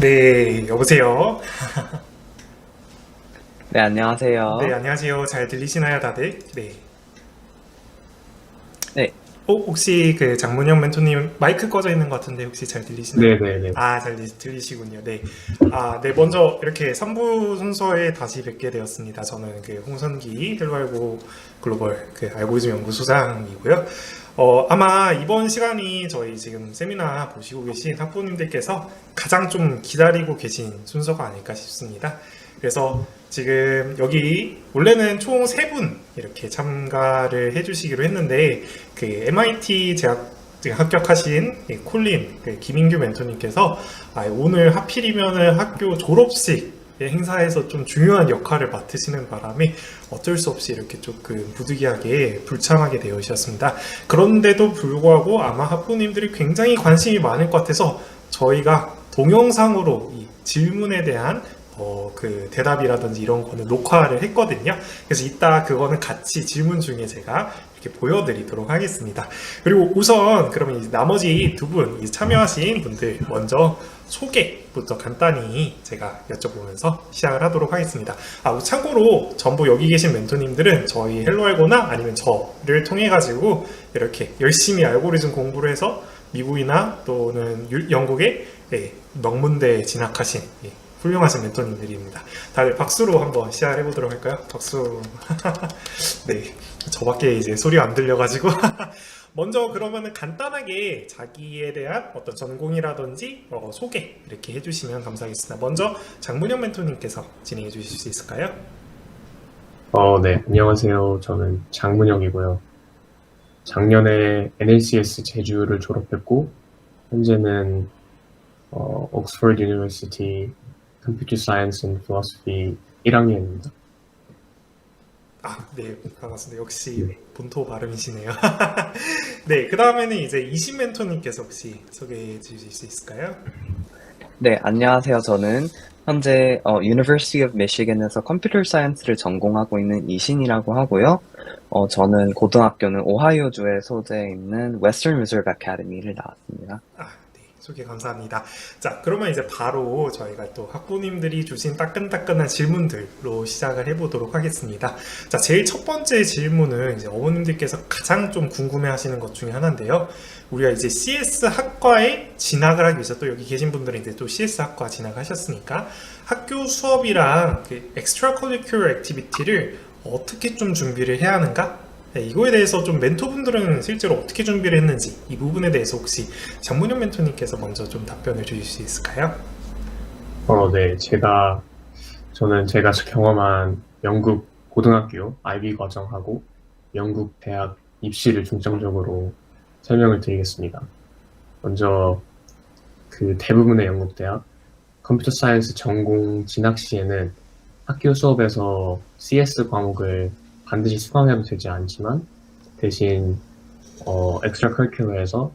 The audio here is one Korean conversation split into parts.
네, 여보세요. 네, 네, 안녕하세요. 안녕하세요. 잘 들리시나요, 다들? 네. 네, 혹시 그 장문영 멘토님 마이크 꺼져 있는 것 같은데 혹시 잘 들리시나요? 네네네. 아, 잘 들리시군요. 네. 네, 먼저 이렇게 3부 순서에 다시 뵙게 되었습니다. 저는 그 홍선기 헬로알고 글로벌 그 알고리즘 연구소장이고요. 아마 이번 시간이 저희 지금 세미나 보시고 계신 학부모님들께서 가장 좀 기다리고 계신 순서가 아닐까 싶습니다. 그래서 지금 여기 원래는 총 3분 이렇게 참가를 해주시기로 했는데 그 MIT 재학 합격하신 콜린 김인규 멘토님께서 오늘 하필이면은 학교 졸업식 행사에서 좀 중요한 역할을 맡으시는 바람에 어쩔 수 없이 이렇게 조금 부득이하게 불참하게 되으셨습니다. 그런데도 불구하고 아마 학부모님들이 굉장히 관심이 많을 것 같아서 저희가 동영상으로 이 질문에 대한 그 대답이라든지 이런 거는 녹화를 했거든요. 그래서 이따 그거는 같이 질문 중에 제가 이렇게 보여드리도록 하겠습니다. 그리고 우선 그러면 이제 나머지 두 분 참여하신 분들 먼저 소개부터 간단히 제가 여쭤보면서 시작을 하도록 하겠습니다. 참고로 전부 여기 계신 멘토님들은 저희 헬로알고나 아니면 저를 통해 가지고 이렇게 열심히 알고리즘 공부를 해서 미국이나 또는 영국의 명문대에 진학하신 훌륭하신 멘토님들입니다. 다들 박수로 한번 시작을 해보도록 할까요? 박수. 네, 저밖에 이제 소리 안 들려가지고. 먼저 그러면은 간단하게 자기에 대한 어떤 전공이라든지 소개 이렇게 해주시면 감사하겠습니다. 먼저 장문영 멘토님께서 진행해 주실 수 있을까요? 네. 안녕하세요. 저는 장문혁이고요. 작년에 NLCS 제주를 졸업했고, 현재는 옥스퍼드 유니버시티 컴퓨터 사이언스 앤 필로소피 1학년입니다. 네, 반갑습니다. 역시 본토 발음이시네요. 네, 그 다음에는 이제 이신 멘토님께서 혹시 소개해 주실 수 있을까요? 네, 안녕하세요. 저는 현재 University of Michigan에서 컴퓨터 사이언스를 전공하고 있는 이신이라고 하고요. 저는 고등학교는 오하이오주에 소재에 있는 Western Reserve Academy를 나왔습니다. 네, 소개 감사합니다. 자, 그러면 이제 바로 저희가 또 학부모님들이 주신 따끈따끈한 질문들로 시작을 해보도록 하겠습니다. 자, 제일 첫 번째 질문은 이제 어머님들께서 가장 좀 궁금해 하시는 것 중에 하나인데요. 우리가 이제 CS 학과에 진학을 하기 위해서 또 여기 계신 분들은 이제 또 CS 학과 진학하셨으니까 학교 수업이랑 그 extra curricular activity를 어떻게 좀 준비를 해야 하는가? 네, 이거에 대해서 좀 멘토분들은 실제로 어떻게 준비를 했는지 이 부분에 대해서 혹시 장문현 멘토님께서 먼저 좀 답변을 주실 수 있을까요? 네. 저는 제가 경험한 영국 고등학교 IB 과정하고 영국 대학 입시를 중점적으로 설명을 드리겠습니다. 먼저 그 대부분의 영국 대학 컴퓨터 사이언스 전공 진학 시에는 학교 수업에서 CS 과목을 반드시 수강해도 되지 않지만 대신 엑스트라 커리큘러에서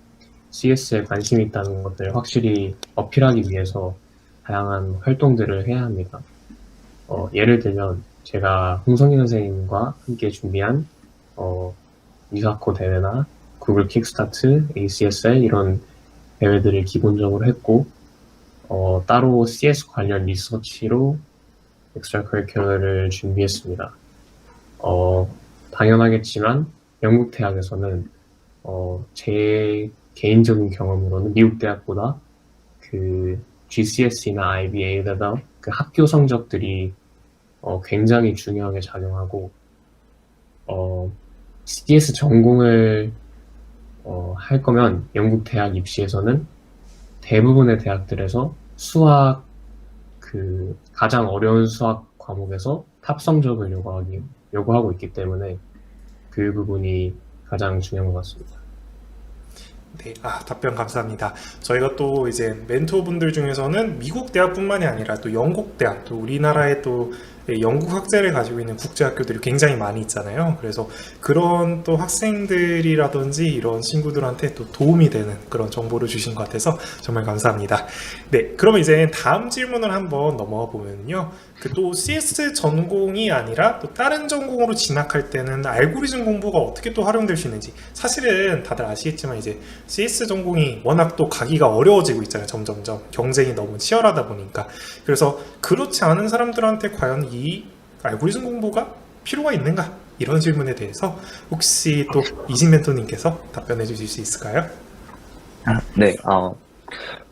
CS에 관심이 있다는 것을 확실히 어필하기 위해서 다양한 활동들을 해야 합니다. 예를 들면 제가 홍성희 선생님과 함께 준비한 유사코 대회나 구글 킥스타트, ACSL 이런 대회들을 기본적으로 했고 따로 CS 관련 리서치로 엑스트라 커리큘러를 준비했습니다. 당연하겠지만 영국 대학에서는 제 개인적인 경험으로는 미국 대학보다 그 GCSE나 IB, A-level 그 학교 성적들이 굉장히 중요하게 작용하고 CS 전공을 할 거면 영국 대학 입시에서는 대부분의 대학들에서 수학 그 가장 어려운 수학 과목에서 탑 성적을 요구하고 있기 때문에 그 부분이 가장 중요한 것 같습니다. 네, 답변 감사합니다. 저희가 또 이제 멘토분들 중에서는 미국 대학뿐만이 아니라 또 영국 대학, 또 우리나라의 또 영국 학제를 가지고 있는 국제학교들이 굉장히 많이 있잖아요. 그래서 그런 또 학생들이라든지 이런 친구들한테 또 도움이 되는 그런 정보를 주신 것 같아서 정말 감사합니다. 네, 그러면 이제 다음 질문을 한번 넘어가 보면요. 그 또 CS 전공이 아니라 또 다른 전공으로 진학할 때는 알고리즘 공부가 어떻게 또 활용될 수 있는지, 사실은 다들 아시겠지만 이제 CS 전공이 워낙 또 가기가 어려워지고 있잖아요. 점점점 경쟁이 너무 치열하다 보니까. 그래서 그렇지 않은 사람들한테 과연 이 알고리즘 공부가 필요가 있는가, 이런 질문에 대해서 혹시 또 이진 멘토님께서 답변해 주실 수 있을까요? 네,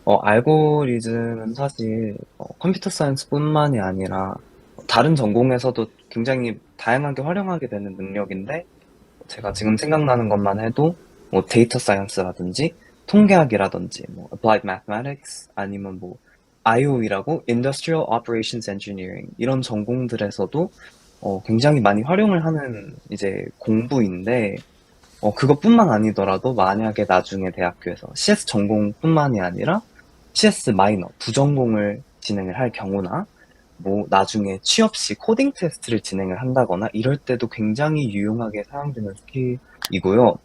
알고리즘은 사실 컴퓨터 사이언스뿐만이 아니라 다른 전공에서도 굉장히 다양하게 활용하게 되는 능력인데, 제가 지금 생각나는 것만 해도 뭐 데이터 사이언스라든지 통계학이라든지 뭐 applied mathematics 아니면 뭐 IOE라고 Industrial Operations Engineering 이런 전공들에서도 굉장히 많이 활용을 하는 이제 공부인데, 그것뿐만 아니더라도 만약에 나중에 대학교에서 CS 전공뿐만이 아니라 CS 마이너, 부전공을 진행을 할 경우나 뭐 나중에 취업 시 코딩 테스트를 진행을 한다거나 이럴 때도 굉장히 유용하게 사용되는 스킬이고요.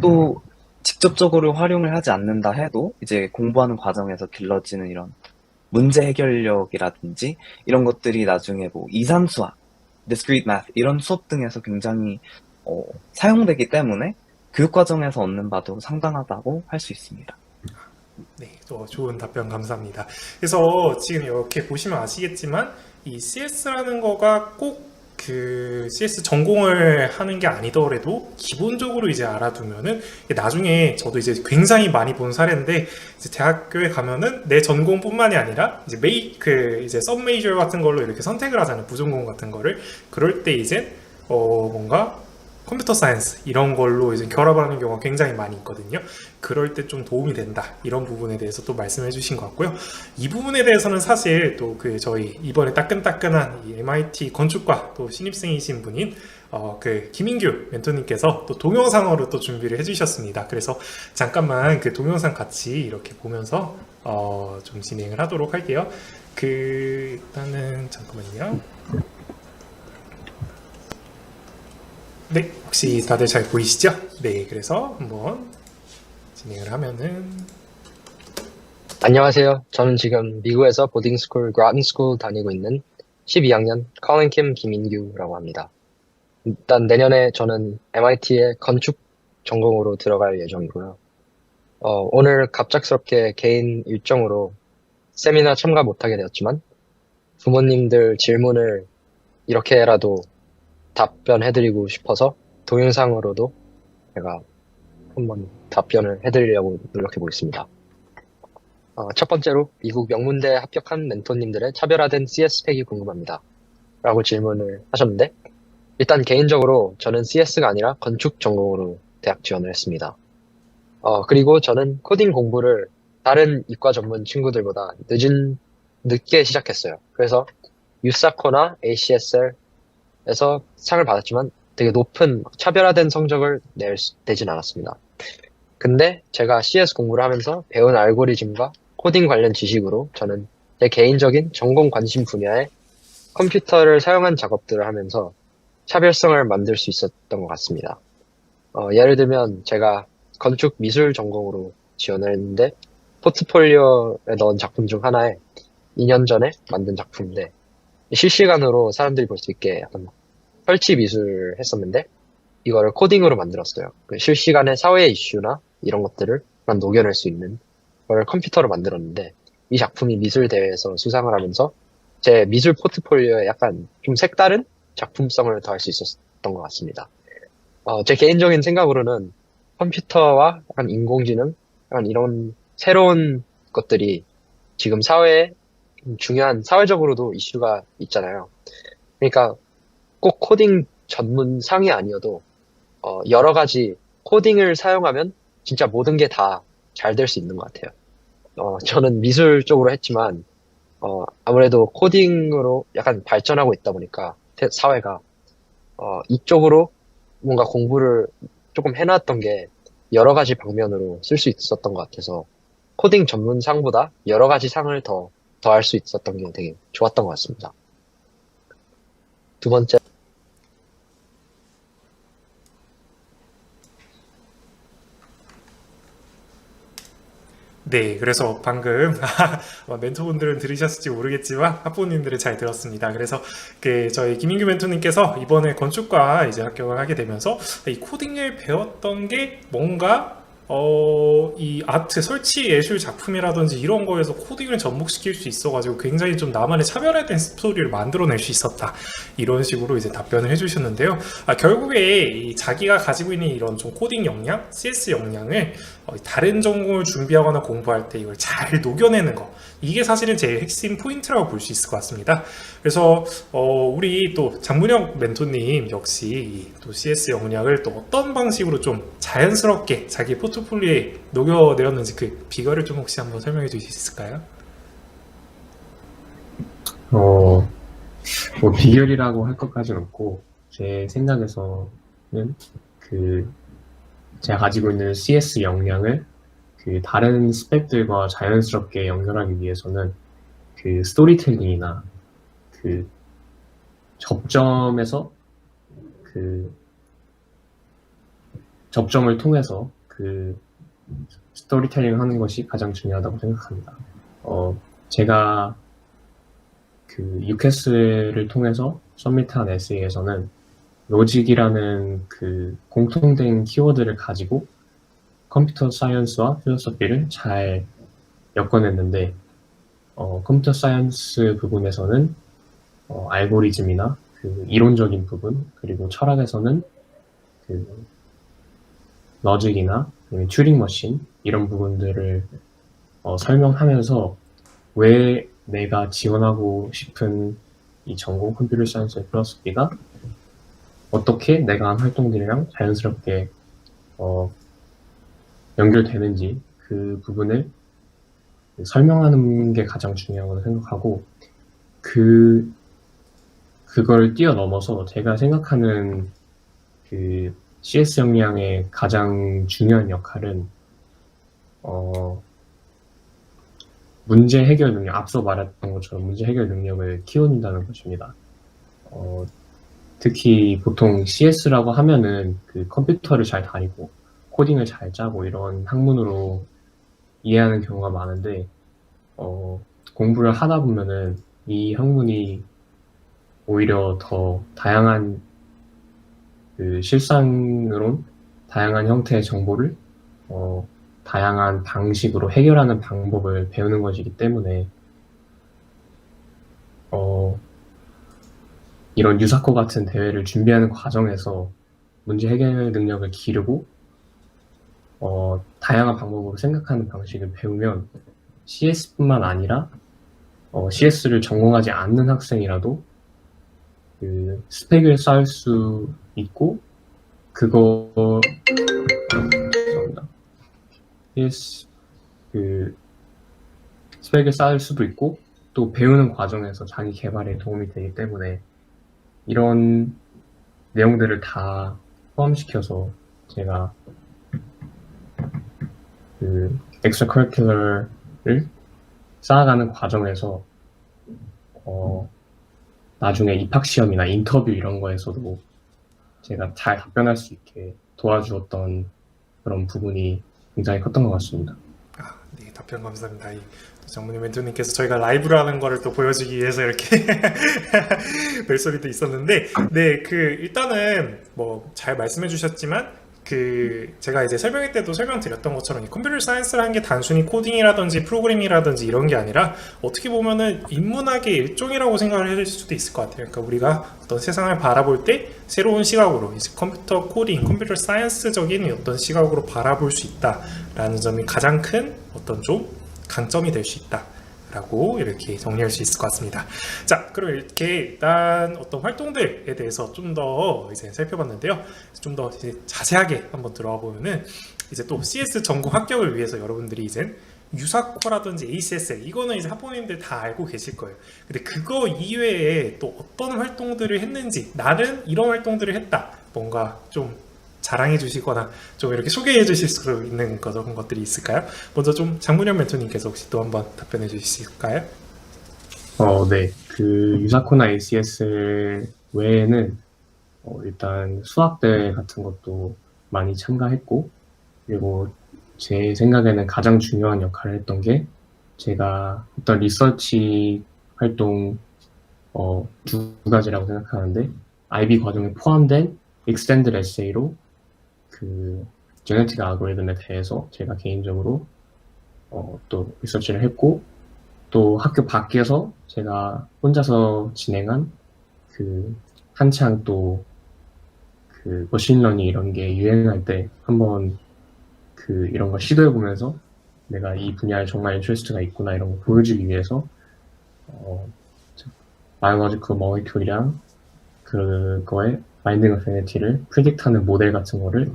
또 직접적으로 활용을 하지 않는다 해도 이제 공부하는 과정에서 길러지는 이런 문제 해결력이라든지 이런 것들이 나중에 뭐 이산수학, discrete math 이런 수업 등에서 굉장히 사용되기 때문에 교육과정에서 얻는 바도 상당하다고 할 수 있습니다. 네, 좋은 답변 감사합니다. 그래서 지금 이렇게 보시면 아시겠지만 이 CS라는 거가 꼭 그 CS 전공을 하는 게 아니더라도 기본적으로 이제 알아두면은 나중에, 저도 이제 굉장히 많이 본 사례인데, 이제 대학교에 가면은 내 전공뿐만이 아니라 이제 이제 썸 메이저 같은 걸로 이렇게 선택을 하잖아요. 부전공 같은 거를. 그럴 때 이제 뭔가 컴퓨터 사이언스 이런 걸로 이제 결합하는 경우가 굉장히 많이 있거든요. 그럴 때 좀 도움이 된다, 이런 부분에 대해서 또 말씀해 주신 것 같고요. 이 부분에 대해서는 사실 또 그 저희 이번에 따끈따끈한 이 MIT 건축과 또 신입생이신 분인 그 김인규 멘토님께서 또 동영상으로 또 준비를 해주셨습니다. 그래서 잠깐만 그 동영상 같이 이렇게 보면서 좀 진행을 하도록 할게요. 일단은 잠깐만요. 네, 혹시 다들 잘 보이시죠? 네, 그래서 한번 진행을 하면은. 안녕하세요. 저는 지금 미국에서 보딩스쿨 그라튼 스쿨 다니고 있는 12학년 컬린 킴 김인규라고 합니다. 일단 내년에 저는 MIT의 건축 전공으로 들어갈 예정이고요. 오늘 갑작스럽게 개인 일정으로 세미나 참가 못하게 되었지만 부모님들 질문을 이렇게라도 답변해드리고 싶어서 동영상으로도 제가 한번 답변을 해드리려고 노력해보겠습니다. 첫 번째로 미국 명문대 합격한 멘토님들의 차별화된 CS 스펙이 궁금합니다. 라고 질문을 하셨는데, 일단 개인적으로 저는 CS가 아니라 건축 전공으로 대학 지원을 했습니다. 그리고 저는 코딩 공부를 다른 이과 전문 친구들보다 늦게 시작했어요. 그래서 유사코나 ACSL에서 상을 받았지만 되게 높은 차별화된 성적을 내진 않았습니다. 근데 제가 CS 공부를 하면서 배운 알고리즘과 코딩 관련 지식으로 저는 제 개인적인 전공 관심 분야에 컴퓨터를 사용한 작업들을 하면서 차별성을 만들 수 있었던 것 같습니다. 예를 들면 제가 건축 미술 전공으로 지원을 했는데 포트폴리오에 넣은 작품 중 하나에 2년 전에 만든 작품인데 실시간으로 사람들이 볼 수 있게 약간 설치 미술을 했었는데 이거를 코딩으로 만들었어요. 실시간에 사회 이슈나 이런 것들을 녹여낼 수 있는 걸 컴퓨터로 만들었는데 이 작품이 미술 대회에서 수상을 하면서 제 미술 포트폴리오에 약간 좀 색다른 작품성을 더할 수 있었던 것 같습니다. 제 개인적인 생각으로는 컴퓨터와 약간 인공지능, 약간 이런 새로운 것들이 지금 사회에 중요한, 사회적으로도 이슈가 있잖아요. 그러니까 꼭 코딩 전문 상이 아니어도 여러 가지 코딩을 사용하면 진짜 모든 게 다 잘 될 수 있는 것 같아요. 저는 미술 쪽으로 했지만 아무래도 코딩으로 약간 발전하고 있다 보니까 사회가 이쪽으로 뭔가 공부를 조금 해놨던 게 여러 가지 방면으로 쓸 수 있었던 것 같아서 코딩 전문 상보다 여러 가지 상을 더 할 수 있었던 게 되게 좋았던 것 같습니다. 두 번째, 네, 그래서 방금 아마 멘토분들은 들으셨을지 모르겠지만 학부모님들은 잘 들었습니다. 그래서 저희 김인규 멘토님께서 이번에 건축과 이제 합격을 하게 되면서 이 코딩을 배웠던 게 뭔가 이 아트 설치 예술 작품이라든지 이런 거에서 코딩을 접목시킬 수 있어가지고 굉장히 좀 나만의 차별화된 스토리를 만들어낼 수 있었다. 이런 식으로 이제 답변을 해주셨는데요. 결국에 이 자기가 가지고 있는 이런 좀 코딩 역량, CS 역량을 다른 전공을 준비하거나 공부할 때 이걸 잘 녹여내는 거, 이게 사실은 제일 핵심 포인트라고 볼 수 있을 것 같습니다. 그래서 우리 또 장문혁 멘토님 역시 또 CS 역량을 또 어떤 방식으로 좀 자연스럽게 자기 포트폴리오에 녹여내었는지 그 비결을 좀 혹시 한번 설명해 주실 수 있을까요? 뭐 비결이라고 할 것까지는 없고, 제 생각에서는 제가 가지고 있는 CS 역량을 다른 스펙들과 자연스럽게 연결하기 위해서는 스토리텔링이나 접점에서 접점을 통해서 스토리텔링을 하는 것이 가장 중요하다고 생각합니다. 제가 UCAS를 통해서 서밋한 에세이에서는 로직이라는 공통된 키워드를 가지고 컴퓨터 사이언스와 필로소피를 잘 엮어냈는데, 컴퓨터 사이언스 부분에서는 알고리즘이나 이론적인 부분, 그리고 철학에서는 러직이나 튜링 머신, 이런 부분들을 설명하면서 왜 내가 지원하고 싶은 이 전공 컴퓨터 사이언스의 필로소피가 어떻게 내가 한 활동들이랑 자연스럽게 연결되는지, 그 부분을 설명하는 게 가장 중요하다고 생각하고, 그걸 뛰어넘어서 제가 생각하는 CS 역량의 가장 중요한 역할은 문제 해결 능력, 앞서 말했던 것처럼 문제 해결 능력을 키운다는 것입니다. 특히 보통 CS라고 하면은 컴퓨터를 잘 다니고 코딩을 잘 짜고 이런 학문으로 이해하는 경우가 많은데, 공부를 하다 보면은 이 학문이 오히려 더 다양한 실상으론 다양한 형태의 정보를 다양한 방식으로 해결하는 방법을 배우는 것이기 때문에 이런 유사코 같은 대회를 준비하는 과정에서 문제 해결 능력을 기르고 다양한 방법으로 생각하는 방식을 배우면 CS뿐만 아니라 CS를 전공하지 않는 학생이라도 스펙을 쌓을 수 있고, 죄송합니다. 스펙을 쌓을 수도 있고, 또 배우는 과정에서 자기 개발에 도움이 되기 때문에 이런 내용들을 다 포함시켜서 제가 extracurricular를 쌓아가는 과정에서 나중에 입학시험이나 인터뷰 이런 거에서도 제가 잘 답변할 수 있게 도와주었던 그런 부분이 굉장히 컸던 것 같습니다. 네, 답변 감사합니다. 장문희 멘토님께서 저희가 라이브로 하는 거를 또 보여주기 위해서 이렇게 벨소리도 있었는데, 네, 일단은 뭐 잘 말씀해 주셨지만 제가 이제 설명회 때도 설명드렸던 것처럼 이 컴퓨터 사이언스라는 게 단순히 코딩이라든지 프로그래밍이라든지 이런 게 아니라 어떻게 보면은 인문학의 일종이라고 생각을 해줄 수도 있을 것 같아요. 그러니까 우리가 어떤 세상을 바라볼 때 새로운 시각으로 이제 컴퓨터 코딩, 컴퓨터 사이언스적인 어떤 시각으로 바라볼 수 있다라는 점이 가장 큰 어떤 좀 강점이 될 수 있다 라고 이렇게 정리할 수 있을 것 같습니다. 자, 그럼 이렇게 일단 어떤 활동들에 대해서 좀 더 이제 살펴봤는데요. 좀 더 이제 자세하게 한번 들어가 보면은 이제 또 CS 전공 합격을 위해서 여러분들이 이제 유사코라든지 ACSL, 이거는 이제 학부모님들 다 알고 계실 거예요. 근데 그거 이외에 또 어떤 활동들을 했는지, 나는 이런 활동들을 했다, 뭔가 좀 자랑해 주시거나 좀 이렇게 소개해 주실 수 있는 그런 것들이 있을까요? 먼저 좀 장문현 멘토님께서 혹시 또 한번 답변해 주실 수 있을까요? 네. 유사코나 ACS는 외에는 일단 수학대회 같은 것도 많이 참가했고, 그리고 제 생각에는 가장 중요한 역할을 했던 게 제가 어떤 리서치 활동 두 가지라고 생각하는데, IB 과정에 포함된 익스텐드 에세이로 그 제네틱 알고리즘에 대해서 제가 개인적으로 또 리서치를 했고, 또 학교 밖에서 제가 혼자서 진행한 그 한창 또 그 머신러닝 이런 게 유행할 때 한번 그 이런 걸 시도해 보면서 내가 이 분야에 정말 인트레스트가 있구나 이런 거 보여주기 위해서 바이올로지컬 모리큘이랑 그거의 바인딩 어피니티를 프리딕트하는 모델 같은 거를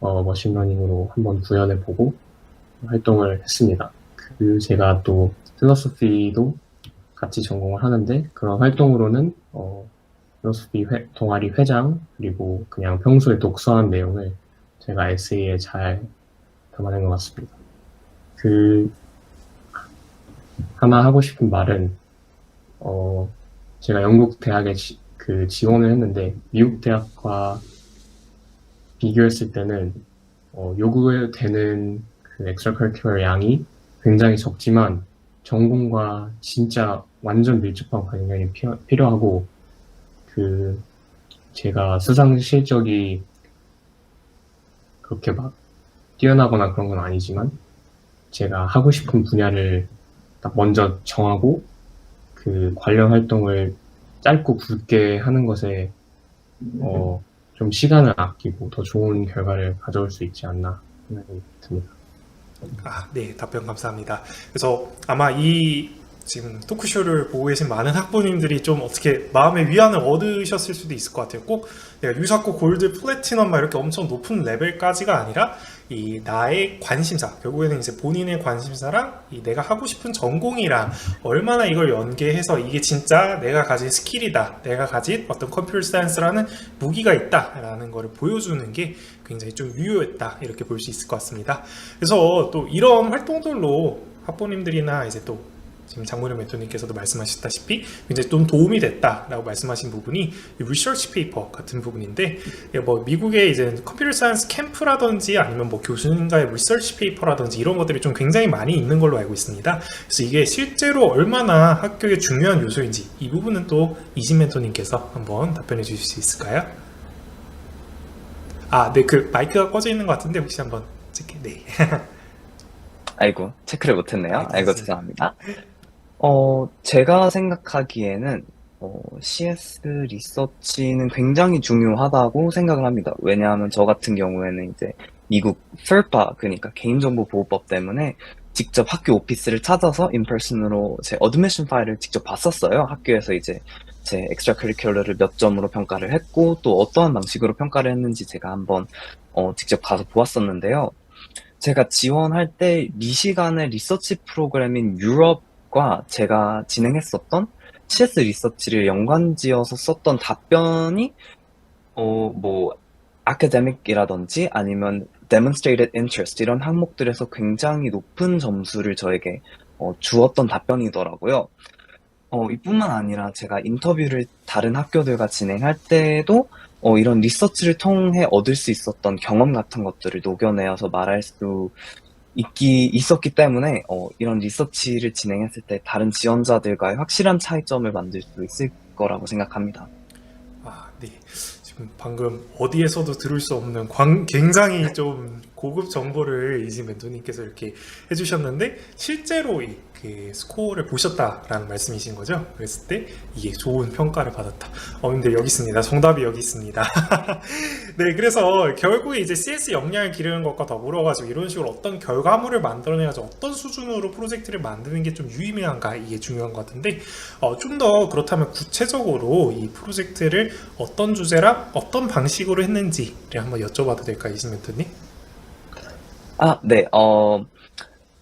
머신러닝으로 한번 구현해 보고 활동을 했습니다. 그 제가 또 필로소피도 같이 전공을 하는데 그런 활동으로는 필로소피 동아리 회장 그리고 그냥 평소에 독서한 내용을 제가 에세이에 잘 담아낸 것 같습니다. 그 하나 하고 싶은 말은 제가 영국 대학에 그 지원을 했는데 미국 대학과 비교했을 때는 요구되는 그 엑스트라커리큘러 양이 굉장히 적지만 전공과 진짜 완전 밀접한 관련이 필요하고 그 제가 수상 실적이 그렇게 막 뛰어나거나 그런 건 아니지만 제가 하고 싶은 분야를 딱 먼저 정하고 그 관련 활동을 짧고 굵게 하는 것에 좀 시간을 아끼고 더 좋은 결과를 가져올 수 있지 않나 생각이 듭니다. 네, 답변 감사합니다. 그래서 아마 이 지금 토크쇼를 보고 계신 많은 학부모님들이 좀 어떻게 마음의 위안을 얻으셨을 수도 있을 것 같아요. 꼭 내가 유사코 골드, 플래티넘 막 이렇게 엄청 높은 레벨까지가 아니라 이 나의 관심사, 결국에는 이제 본인의 관심사랑 이 내가 하고 싶은 전공이랑 얼마나 이걸 연계해서 이게 진짜 내가 가진 스킬이다, 내가 가진 어떤 컴퓨터 사이언스라는 무기가 있다라는 거를 보여주는 게 굉장히 좀 유효했다 이렇게 볼 수 있을 것 같습니다. 그래서 또 이런 활동들로 학부모님들이나 이제 또 지금 장모님 멘토님께서도 말씀하셨다시피 굉장히 좀 도움이 됐다라고 말씀하신 부분이 리서치 페이퍼 같은 부분인데, 뭐 미국의 이제 컴퓨터 사이언스 캠프라든지 아니면 뭐 교수님과의 리서치 페이퍼라든지 이런 것들이 좀 굉장히 많이 있는 걸로 알고 있습니다. 그래서 이게 실제로 얼마나 학교의 중요한 요소인지 이 부분은 또 이진 멘토님께서 한번 답변해 주실 수 있을까요? 네, 그 마이크가 꺼져 있는 것 같은데 혹시 한번 네. 아이고, 체크를 못했네요. 아이고, 알겠습니다. 죄송합니다. 제가 생각하기에는 CS 리서치는 굉장히 중요하다고 생각을 합니다. 왜냐하면 저 같은 경우에는 이제 미국 FERPA, 그러니까 개인정보보호법 때문에 직접 학교 오피스를 찾아서 인퍼슨으로 제 어드미션 파일을 직접 봤었어요. 학교에서 이제 제 엑스트라 커리큘러를 몇 점으로 평가를 했고 또 어떠한 방식으로 평가를 했는지 제가 한번 직접 가서 보았었는데요. 제가 지원할 때 미시간의 리서치 프로그램인 유럽과 제가 진행했었던 CS 리서치를 연관지어서 썼던 답변이 뭐 아카데믹이라든지 아니면 demonstrated interest 이런 항목들에서 굉장히 높은 점수를 저에게 주었던 답변이더라고요. 이뿐만 아니라 제가 인터뷰를 다른 학교들과 진행할 때도 이런 리서치를 통해 얻을 수 있었던 경험 같은 것들을 녹여내어서 말할 수 있었기 때문에 이런 리서치를 진행했을 때 다른 지원자들과의 확실한 차이점을 만들 수 있을 거라고 생각합니다. 네. 지금 방금 어디에서도 들을 수 없는 굉장히 좀 고급 정보를 이진 멘토님께서 이렇게 해주셨는데 실제로 그 스코어를 보셨다라는 말씀이신 거죠? 그랬을 때 이게 좋은 평가를 받았다. 근데 여기 있습니다. 정답이 여기 있습니다. 네, 그래서 결국에 이제 CS 역량을 기르는 것과 더불어가지고 이런 식으로 어떤 결과물을 만들어내가지고 어떤 수준으로 프로젝트를 만드는 게 좀 유의미한가 이게 중요한 것 같은데 좀 더 그렇다면 구체적으로 이 프로젝트를 어떤 주제랑 어떤 방식으로 했는지를 한번 여쭤봐도 될까요, 이진 멘토님? 네.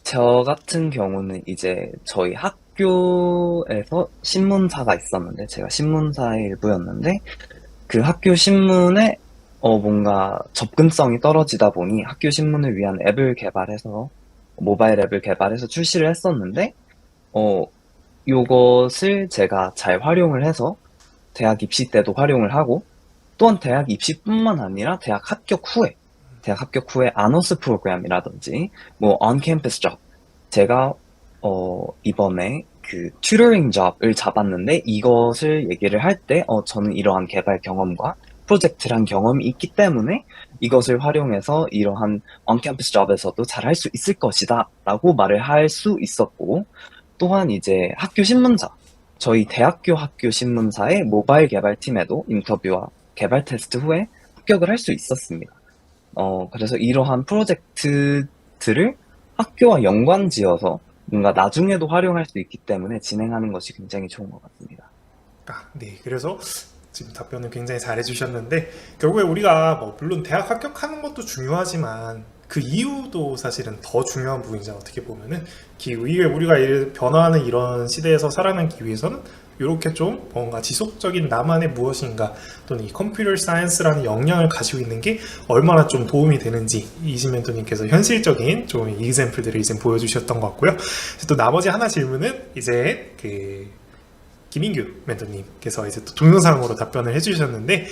저 같은 경우는 이제 저희 학교에서 신문사가 있었는데 제가 신문사의 일부였는데 그 학교 신문에 뭔가 접근성이 떨어지다 보니 학교 신문을 위한 앱을 개발해서 모바일 앱을 개발해서 출시를 했었는데 요것을 제가 잘 활용을 해서 대학 입시 때도 활용을 하고 또한 대학 입시뿐만 아니라 대학 합격 후에 아너스 프로그램이라든지 뭐 on-campus job 제가 이번에 그 튜터링 잡을 잡았는데 이것을 얘기를 할 때 저는 이러한 개발 경험과 프로젝트를 한 경험이 있기 때문에 이것을 활용해서 이러한 on-campus job에서도 잘 할 수 있을 것이다 라고 말을 할 수 있었고 또한 이제 학교 신문사 저희 대학교 학교 신문사의 모바일 개발팀에도 인터뷰와 개발 테스트 후에 합격을 할 수 있었습니다. 그래서 이러한 프로젝트들을 학교와 연관지어서 뭔가 나중에도 활용할 수 있기 때문에 진행하는 것이 굉장히 좋은 것 같습니다. 네. 그래서 지금 답변을 굉장히 잘해주셨는데 결국에 우리가 뭐 물론 대학 합격하는 것도 중요하지만 그 이유도 사실은 더 중요한 부분이잖아요. 어떻게 보면은 이게 우리가 변화하는 이런 시대에서 살아남기 위해서는 이렇게 좀 뭔가 지속적인 나만의 무엇인가 또는 이 컴퓨터 사이언스라는 역량을 가지고 있는 게 얼마나 좀 도움이 되는지 이지 멘토님께서 현실적인 좀 이그샘플들을 이제 보여주셨던 것 같고요. 또 나머지 하나 질문은 이제 김인규 멘토님께서 이제 또 동영상으로 답변을 해주셨는데,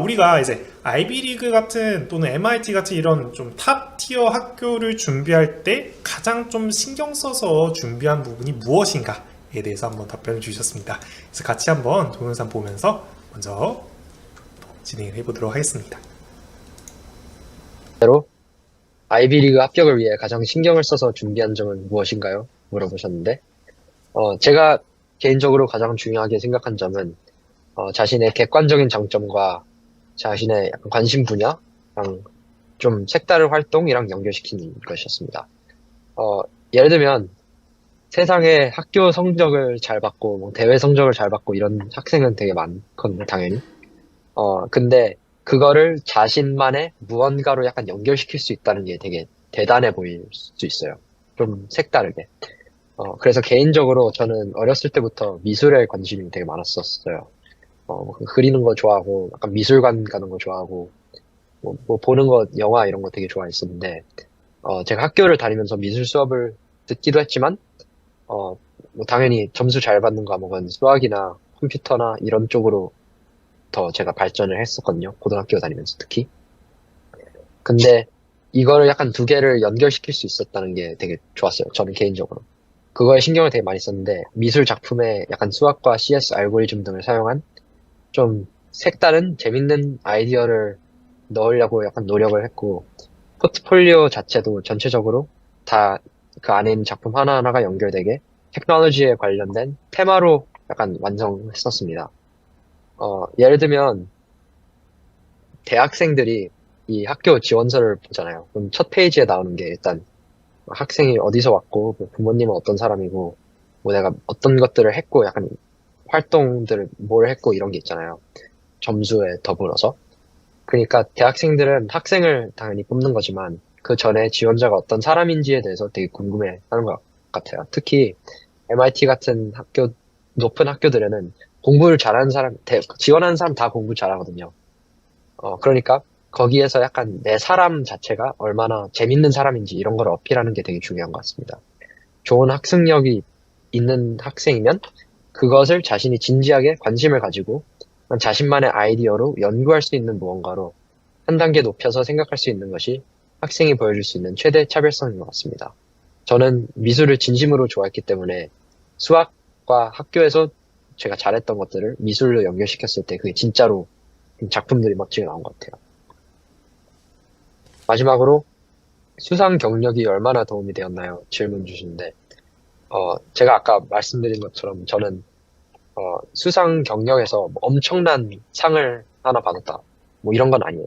우리가 이제 아이비리그 같은 또는 MIT 같은 이런 좀 탑 티어 학교를 준비할 때 가장 좀 신경 써서 준비한 부분이 무엇인가에 대해서 한번 답변을 주셨습니다. 그래서 같이 한번 동영상 보면서 먼저 진행을 해보도록 하겠습니다. 대로 아이비리그 합격을 위해 가장 신경을 써서 준비한 점은 무엇인가요? 물어보셨는데, 제가 개인적으로 가장 중요하게 생각한 점은 자신의 객관적인 장점과 자신의 약간 관심 분야랑 좀 색다른 활동이랑 연결시키는 것이었습니다. 예를 들면 세상에 학교 성적을 잘 받고 뭐 대회 성적을 잘 받고 이런 학생은 되게 많거든요, 당연히. 근데 그거를 자신만의 무언가로 약간 연결시킬 수 있다는 게 되게 대단해 보일 수 있어요. 좀 색다르게. 그래서 개인적으로 저는 어렸을 때부터 미술에 관심이 되게 많았었어요. 그리는 거 좋아하고, 약간 미술관 가는 거 좋아하고, 뭐 보는 거, 영화 이런 거 되게 좋아했었는데, 제가 학교를 다니면서 미술 수업을 듣기도 했지만, 뭐 당연히 점수 잘 받는 과목은 수학이나 컴퓨터나 이런 쪽으로 더 제가 발전을 했었거든요. 고등학교 다니면서 특히. 근데 이거를 약간 두 개를 연결시킬 수 있었다는 게 되게 좋았어요. 저는 개인적으로. 그거에 신경을 되게 많이 썼는데 미술 작품에 약간 수학과 CS 알고리즘 등을 사용한 좀 색다른 재밌는 아이디어를 넣으려고 약간 노력을 했고 포트폴리오 자체도 전체적으로 다 그 안에 있는 작품 하나하나가 연결되게 테크놀로지에 관련된 테마로 약간 완성했었습니다. 예를 들면 대학생들이 이 학교 지원서를 보잖아요. 그럼 첫 페이지에 나오는 게 일단 학생이 어디서 왔고, 뭐 부모님은 어떤 사람이고, 뭐 내가 어떤 것들을 했고, 약간 활동들을 뭘 했고 이런 게 있잖아요. 점수에 더불어서. 그러니까 대학생들은 학생을 당연히 뽑는 거지만 그 전에 지원자가 어떤 사람인지에 대해서 되게 궁금해 하는 것 같아요. 특히 MIT 같은 학교, 높은 학교들에는 공부를 잘하는 사람, 지원하는 사람 다 공부 잘하거든요. 그러니까 거기에서 약간 내 사람 자체가 얼마나 재밌는 사람인지 이런 걸 어필하는 게 되게 중요한 것 같습니다. 좋은 학습력이 있는 학생이면 그것을 자신이 진지하게 관심을 가지고 자신만의 아이디어로 연구할 수 있는 무언가로 한 단계 높여서 생각할 수 있는 것이 학생이 보여줄 수 있는 최대 차별성인 것 같습니다. 저는 미술을 진심으로 좋아했기 때문에 수학과 학교에서 제가 잘했던 것들을 미술로 연결시켰을 때 그게 진짜로 작품들이 멋지게 나온 것 같아요. 마지막으로 수상 경력이 얼마나 도움이 되었나요? 질문 주시는데 제가 아까 말씀드린 것처럼 저는 수상 경력에서 뭐 엄청난 상을 하나 받았다. 뭐 이런 건 아니에요.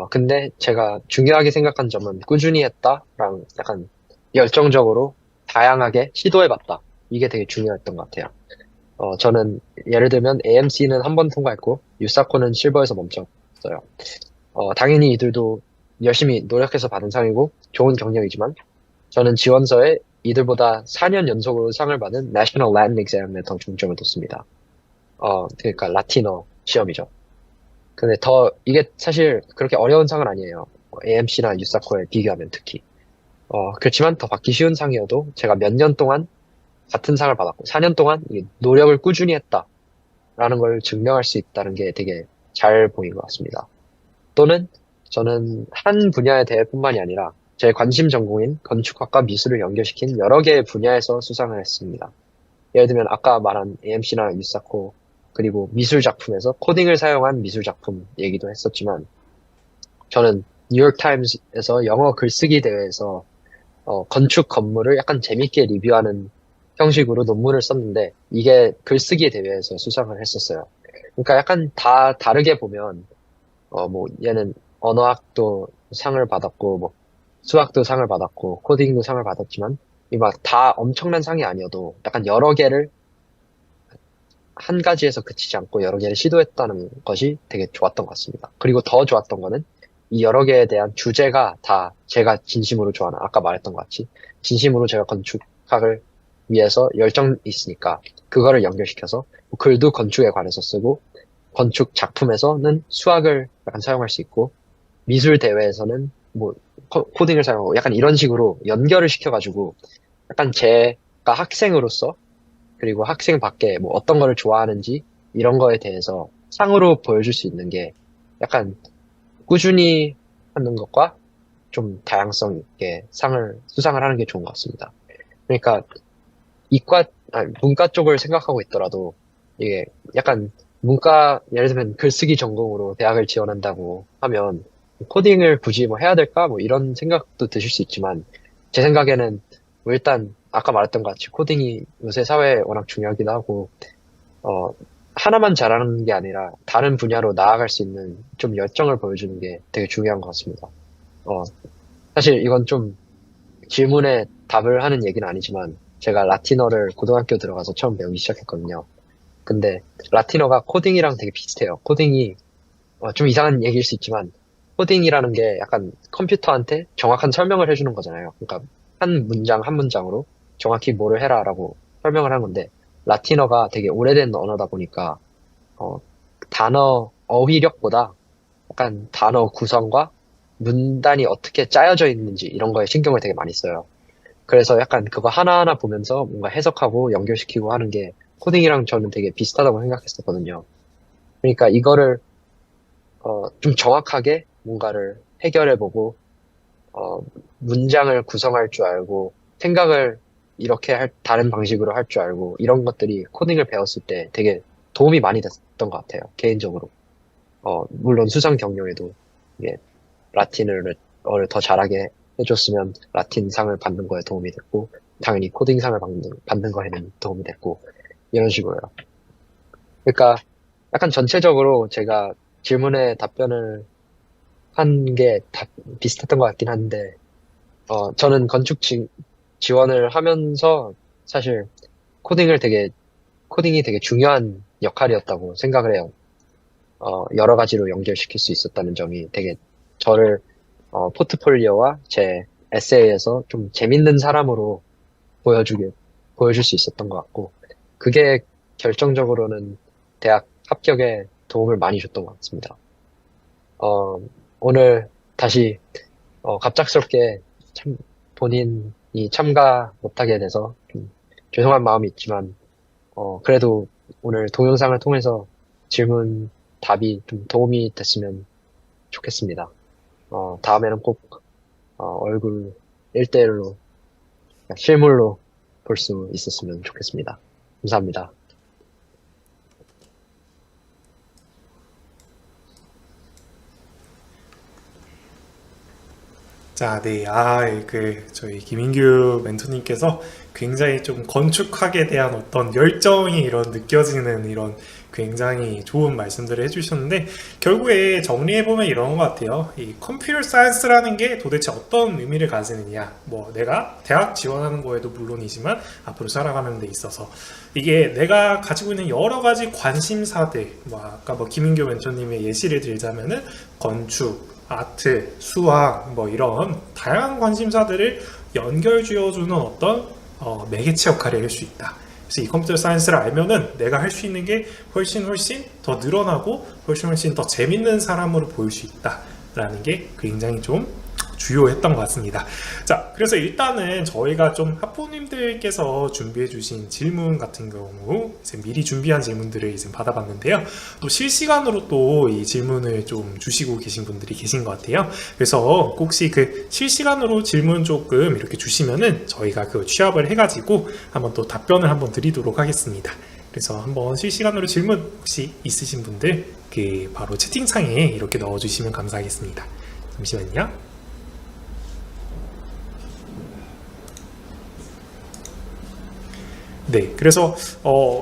근데 제가 중요하게 생각한 점은 꾸준히 했다랑 약간 열정적으로 다양하게 시도해봤다. 이게 되게 중요했던 것 같아요. 저는 예를 들면 AMC는 한 번 통과했고 유사코는 실버에서 멈췄어요. 당연히 이들도 열심히 노력해서 받은 상이고 좋은 경력이지만 저는 지원서에 이들보다 4년 연속으로 상을 받은 National Latin Exam에 더 중점을 뒀습니다. 그러니까 라틴어 시험이죠. 근데 이게 사실 그렇게 어려운 상은 아니에요. AMC나 유사코에 비교하면 특히. 그렇지만 더 받기 쉬운 상이어도 제가 몇 년 동안 같은 상을 받았고 4년 동안 노력을 꾸준히 했다. 라는 걸 증명할 수 있다는 게 되게 잘 보인 것 같습니다. 또는 저는 한 분야에 대해뿐만이 아니라 제 관심 전공인 건축학과 미술을 연결시킨 여러 개의 분야에서 수상을 했습니다. 예를 들면 아까 말한 AMC나 유사코 그리고 미술 작품에서 코딩을 사용한 미술 작품 얘기도 했었지만 저는 뉴욕타임스에서 영어 글쓰기 대회에서 건축 건물을 약간 재밌게 리뷰하는 형식으로 논문을 썼는데 이게 글쓰기 대회에서 수상을 했었어요. 그러니까 약간 다 다르게 보면 뭐 얘는 언어학도 상을 받았고 뭐 수학도 상을 받았고 코딩도 상을 받았지만 이 막 다 엄청난 상이 아니어도 약간 여러 개를 한 가지에서 그치지 않고 여러 개를 시도했다는 것이 되게 좋았던 것 같습니다. 그리고 더 좋았던 거는 이 여러 개에 대한 주제가 다 제가 진심으로 좋아하는 아까 말했던 것 같이 진심으로 제가 건축학을 위해서 열정이 있으니까 그거를 연결시켜서 뭐 글도 건축에 관해서 쓰고 건축 작품에서는 수학을 약간 사용할 수 있고 미술 대회에서는 뭐 코딩을 사용하고 약간 이런 식으로 연결을 시켜가지고 약간 제가 학생으로서 그리고 학생 밖에 뭐 어떤 거를 좋아하는지 이런 거에 대해서 상으로 보여줄 수 있는 게 약간 꾸준히 하는 것과 좀 다양성 있게 수상을 하는 게 좋은 것 같습니다. 그러니까 문과 쪽을 생각하고 있더라도 이게 약간 문과 예를 들면 글쓰기 전공으로 대학을 지원한다고 하면 코딩을 굳이 뭐 해야 될까 뭐 이런 생각도 드실 수 있지만 제 생각에는 뭐 일단 아까 말했던 것 같이 코딩이 요새 사회에 워낙 중요하기도 하고 하나만 잘하는 게 아니라 다른 분야로 나아갈 수 있는 좀 열정을 보여주는 게 되게 중요한 것 같습니다. 사실 이건 좀 질문에 답을 하는 얘기는 아니지만 제가 라틴어를 고등학교 들어가서 처음 배우기 시작했거든요. 근데 라틴어가 코딩이랑 되게 비슷해요. 코딩이 좀 이상한 얘기일 수 있지만 코딩이라는 게 약간 컴퓨터한테 정확한 설명을 해주는 거잖아요. 그러니까 한 문장 한 문장으로 정확히 뭐를 해라라고 설명을 하는 건데 라틴어가 되게 오래된 언어다 보니까 단어 어휘력보다 약간 단어 구성과 문단이 어떻게 짜여져 있는지 이런 거에 신경을 되게 많이 써요. 그래서 약간 그거 하나하나 보면서 뭔가 해석하고 연결시키고 하는 게 코딩이랑 저는 되게 비슷하다고 생각했었거든요. 그러니까 이거를 좀 정확하게 뭔가를 해결해보고 문장을 구성할 줄 알고 생각을 이렇게 다른 방식으로 할 줄 알고 이런 것들이 코딩을 배웠을 때 되게 도움이 많이 됐던 것 같아요. 개인적으로. 물론 수상 경력에도 이게 라틴어를 더 잘하게 해줬으면 라틴 상을 받는 거에 도움이 됐고 당연히 코딩 상을 받는 거에는 도움이 됐고 이런 식으로요. 그러니까 약간 전체적으로 제가 질문에 답변을 한 게 다 비슷했던 것 같긴 한데 저는 건축 지원을 하면서 사실 코딩이 되게 중요한 역할이었다고 생각을 해요. 여러 가지로 연결시킬 수 있었다는 점이 되게 저를 포트폴리오와 제 에세이에서 좀 재밌는 사람으로 보여줄 수 있었던 것 같고, 그게 결정적으로는 대학 합격에 도움을 많이 줬던 것 같습니다. 오늘 다시 갑작스럽게 본인이 참가 못하게 돼서 좀 죄송한 마음이 있지만 그래도 오늘 동영상을 통해서 질문 답이 좀 도움이 됐으면 좋겠습니다. 다음에는 꼭 얼굴 1대1로 실물로 볼 수 있었으면 좋겠습니다. 감사합니다. 자, 네. 저희 김인규 멘토님께서 굉장히 좀 건축학에 대한 어떤 열정이 이런 느껴지는 이런 굉장히 좋은 말씀들을 해주셨는데, 결국에 정리해보면 이런 것 같아요. 이 컴퓨터 사이언스라는 게 도대체 어떤 의미를 가지느냐. 뭐, 내가 대학 지원하는 거에도 물론이지만, 앞으로 살아가는 데 있어서. 이게 내가 가지고 있는 여러 가지 관심사들, 아까 김인규 멘토님의 예시를 들자면은, 건축, 아트, 수학, 이런 다양한 관심사들을 연결 지어주는 어떤 매개체 역할을 할 수 있다. 그래서 이 컴퓨터 사이언스를 알면은 내가 할 수 있는 게 훨씬 더 늘어나고 훨씬 더 재밌는 사람으로 보일 수 있다라는 게 굉장히 좀 주요했던 것 같습니다. 자, 그래서 일단은 저희가 좀 학부모님들께서 준비해 주신 질문 같은 경우 이제 미리 준비한 질문들을 이제 받아봤는데요. 또 실시간으로 또 이 질문을 좀 주시고 계신 분들이 계신 것 같아요. 그래서 혹시 그 실시간으로 질문 조금 이렇게 주시면은 저희가 그 취합을 해가지고 한번 또 답변을 한번 드리도록 하겠습니다. 그래서 한번 실시간으로 질문 혹시 있으신 분들 그 바로 채팅창에 이렇게 넣어주시면 감사하겠습니다. 잠시만요. 네, 그래서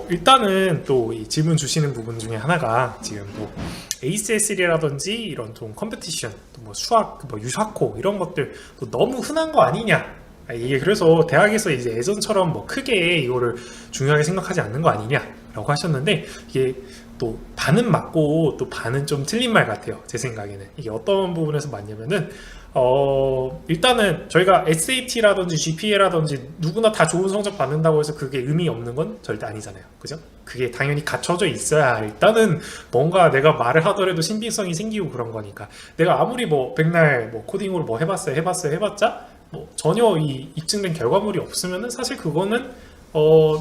일단은 또 이 질문 주시는 부분 중에 하나가 지금 뭐 ACSL이라든지 이런 좀 컴페티션, 또 뭐 수학, 뭐 유사코 이런 것들 또 너무 흔한 거 아니냐? 이게 그래서 대학에서 이제 예전처럼 뭐 크게 이거를 중요하게 생각하지 않는 거 아니냐라고 하셨는데 이게 또 반은 맞고 또 반은 좀 틀린 말 같아요. 제 생각에는 이게 어떤 부분에서 맞냐면은 일단은 저희가 SAT라든지 GPA라든지 누구나 다 좋은 성적 받는다고 해서 그게 의미 없는 건 절대 아니잖아요. 그죠? 그게 당연히 갖춰져 있어야 일단은 뭔가 내가 말을 하더라도 신빙성이 생기고 그런 거니까. 내가 아무리 뭐 백날 뭐 코딩으로 뭐 해봤자 뭐 전혀 이 입증된 결과물이 없으면은 사실 그거는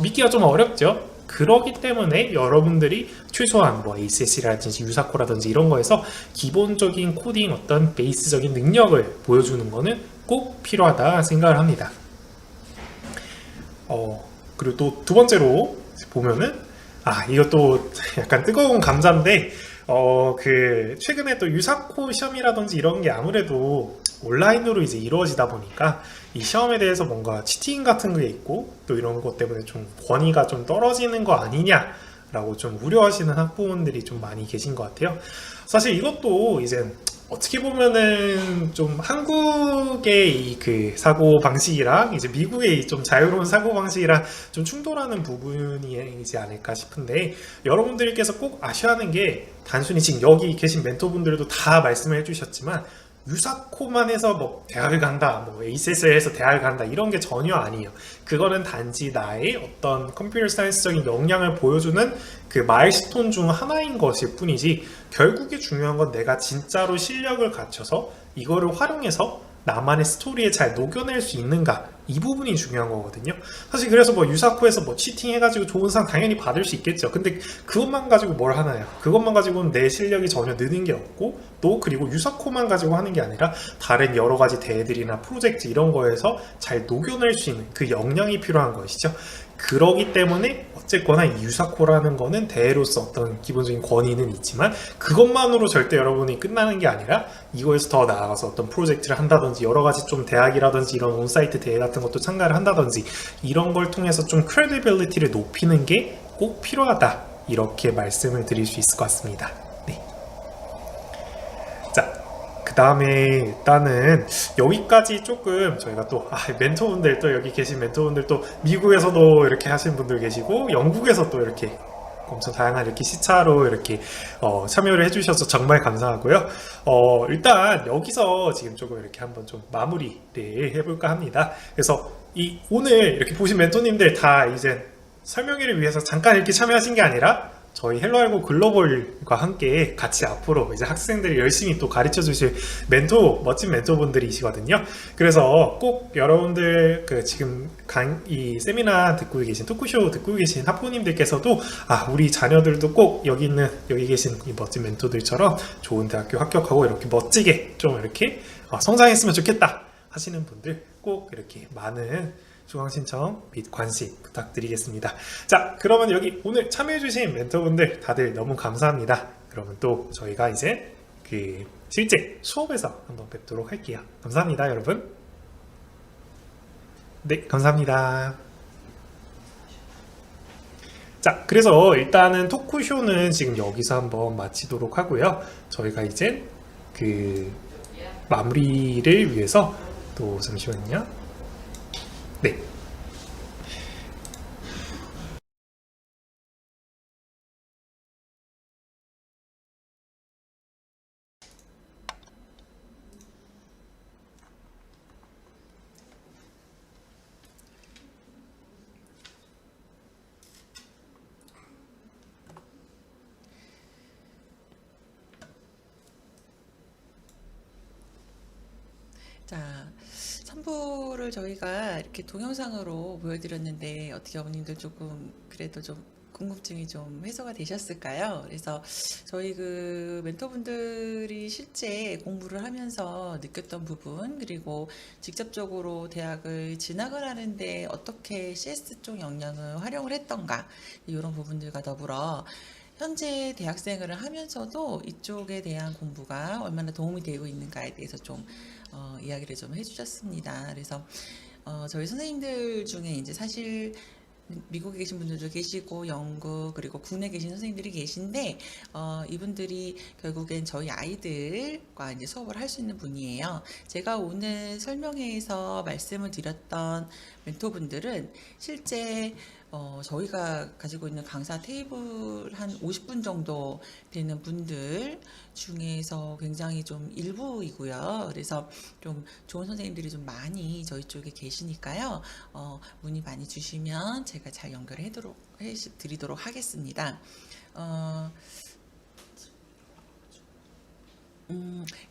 믿기가 좀 어렵죠. 그러기 때문에 여러분들이 최소한 뭐 ACS라든지 유사코라든지 이런 거에서 기본적인 코딩 어떤 베이스적인 능력을 보여주는 거는 꼭 필요하다 생각을 합니다. 그리고 또 두 번째로 보면은 이것도 약간 뜨거운 감자인데 그 최근에 또 유사코 시험이라든지 이런 게 아무래도 온라인으로 이제 이루어지다 보니까 이 시험에 대해서 뭔가 치팅 같은 게 있고 또 이런 것 때문에 좀 권위가 좀 떨어지는 거 아니냐라고 좀 우려하시는 학부모님들이 좀 많이 계신 것 같아요. 사실 이것도 이제 어떻게 보면은 좀 한국의 이 그 사고 방식이랑 이제 미국의 이 좀 자유로운 사고 방식이랑 좀 충돌하는 부분이지 않을까 싶은데 여러분들께서 꼭 아셔야 하는 게 단순히 지금 여기 계신 멘토분들도 다 말씀을 해주셨지만 유사코만 해서 뭐 대학을 간다, 뭐 ACS에서 대학을 간다 이런 게 전혀 아니에요. 그거는 단지 나의 어떤 컴퓨터 사이언스적인 역량을 보여주는 그 마일스톤 중 하나인 것일 뿐이지 결국에 중요한 건 내가 진짜로 실력을 갖춰서 이거를 활용해서 나만의 스토리에 잘 녹여낼 수 있는가 이 부분이 중요한 거거든요. 사실 그래서 뭐 유사코에서 뭐 치팅 해가지고 좋은 상 당연히 받을 수 있겠죠. 근데 그것만 가지고 뭘 하나요? 그것만 가지고는 내 실력이 전혀 느는 게 없고 또 그리고 유사코만 가지고 하는 게 아니라 다른 여러 가지 대회들이나 프로젝트 이런 거에서 잘 녹여낼 수 있는 그 역량이 필요한 것이죠. 그러기 때문에 어쨌거나 이 유사코라는 거는 대회로서 어떤 기본적인 권위는 있지만 그것만으로 절대 여러분이 끝나는 게 아니라 이거에서 더 나아가서 어떤 프로젝트를 한다든지 여러 가지 좀 대학이라든지 이런 온사이트 대회 같은 것도 참가를 한다든지 이런 걸 통해서 좀 크레디빌리티를 높이는 게 꼭 필요하다 이렇게 말씀을 드릴 수 있을 것 같습니다. 네. 자, 그 다음에 일단은 여기까지 조금 저희가 또 멘토분들 또 여기 계신 멘토분들 또 미국에서도 이렇게 하시는 분들 계시고 영국에서 또 이렇게 엄청 다양한 이렇게 시차로 이렇게 참여를 해주셔서 정말 감사하고요. 일단 여기서 지금 조금 이렇게 한번 좀 마무리를 해볼까 합니다. 그래서 이 오늘 이렇게 보신 멘토님들 다 이제 설명회를 위해서 잠깐 이렇게 참여하신 게 아니라 저희 헬로알고 글로벌과 함께 같이 앞으로 이제 학생들이 열심히 또 가르쳐 주실 멋진 멘토분들이시거든요. 그래서 꼭 여러분들 그 지금 이 세미나 듣고 계신 토크쇼 듣고 계신 학부모님들께서도 우리 자녀들도 꼭 여기 계신 이 멋진 멘토들처럼 좋은 대학교 합격하고 이렇게 멋지게 좀 이렇게 성장했으면 좋겠다 하시는 분들 꼭 이렇게 많은 수강 신청 및 관심 부탁드리겠습니다. 자, 그러면 여기 오늘 참여해주신 멘토분들 다들 너무 감사합니다. 그러면 또 저희가 이제 그 실제 수업에서 한번 뵙도록 할게요. 감사합니다, 여러분. 네, 감사합니다. 자, 그래서 일단은 토크쇼는 지금 여기서 한번 마치도록 하고요. 저희가 이제 그 마무리를 위해서 또 잠시만요. 네. 자, 3부를 저희가 이렇게 동영상으로 보여드렸는데 어떻게 어머님들 조금 그래도 좀 궁금증이 좀 해소가 되셨을까요? 그래서 저희 그 멘토분들이 실제 공부를 하면서 느꼈던 부분, 그리고 직접적으로 대학을 진학을 하는데 어떻게 CS 쪽 역량을 활용을 했던가, 이런 부분들과 더불어 현재 대학생활을 하면서도 이쪽에 대한 공부가 얼마나 도움이 되고 있는가에 대해서 좀 이야기를 좀 해주셨습니다. 그래서 저희 선생님들 중에 이제 사실 미국에 계신 분들도 계시고 영국 그리고 국내에 계신 선생님들이 계신데 이분들이 결국엔 저희 아이들과 이제 수업을 할 수 있는 분이에요. 제가 오늘 설명회에서 말씀을 드렸던 멘토분들은 실제 저희가 가지고 있는 강사 테이블 한 50분 정도 되는 분들 중에서 굉장히 좀 일부이고요. 그래서 좀 좋은 선생님들이 좀 많이 저희 쪽에 계시니까요. 문의 많이 주시면 제가 잘 연결해 드리도록 하겠습니다.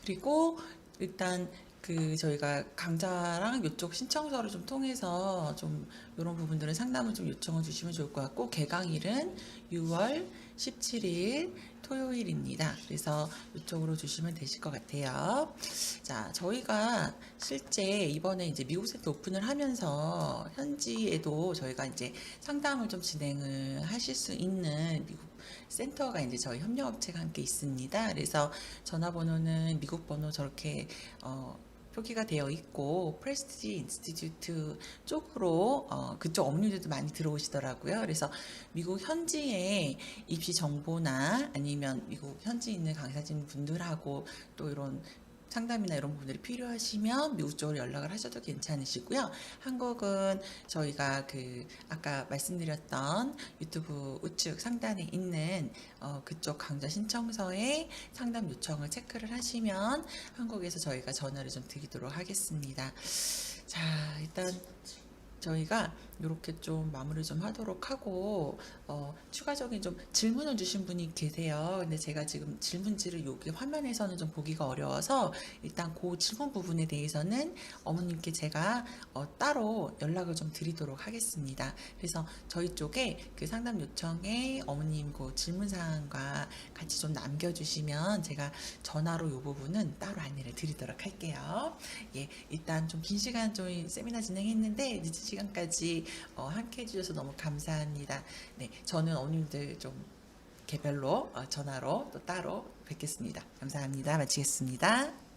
그리고 일단 그 저희가 강좌랑 이쪽 신청서를 좀 통해서 좀 이런 부분들은 상담을 좀 요청을 주시면 좋을 것 같고, 개강일은 6월 17일 토요일입니다. 그래서 이쪽으로 주시면 되실 것 같아요. 자, 저희가 실제 이번에 이제 미국 센터 오픈을 하면서 현지에도 저희가 이제 상담을 좀 진행을 하실 수 있는 미국 센터가 이제 저희 협력업체가 함께 있습니다. 그래서 전화번호는 미국 번호 저렇게 표기가 되어 있고, 프레스티지 인스티튜트 쪽으로 그쪽 업무들도 많이 들어오시더라고요. 그래서 미국 현지의 입시 정보나 아니면 미국 현지에 있는 강사진 분들하고 또 이런 상담이나 이런 부분들이 필요하시면 미국 쪽으로 연락을 하셔도 괜찮으시고요. 한국은 저희가 그 아까 말씀드렸던 유튜브 우측 상단에 있는 그쪽 강좌 신청서에 상담 요청을 체크를 하시면 한국에서 저희가 전화를 좀 드리도록 하겠습니다. 자, 일단 저희가 이렇게 좀 마무리 좀 하도록 하고 추가적인 좀 질문을 주신 분이 계세요. 근데 제가 지금 질문지를 여기 화면에서는 좀 보기가 어려워서 일단 그 질문 부분에 대해서는 어머님께 제가 따로 연락을 좀 드리도록 하겠습니다. 그래서 저희 쪽에 그 상담 요청에 어머님 그 질문사항과 같이 좀 남겨주시면 제가 전화로 이 부분은 따로 안내를 드리도록 할게요. 예, 일단 좀 긴 시간 좀 세미나 진행했는데 늦은 시간까지 함께 해주셔서 너무 감사합니다. 네, 저는 어머님들 좀 개별로 전화로 또 따로 뵙겠습니다. 감사합니다. 마치겠습니다.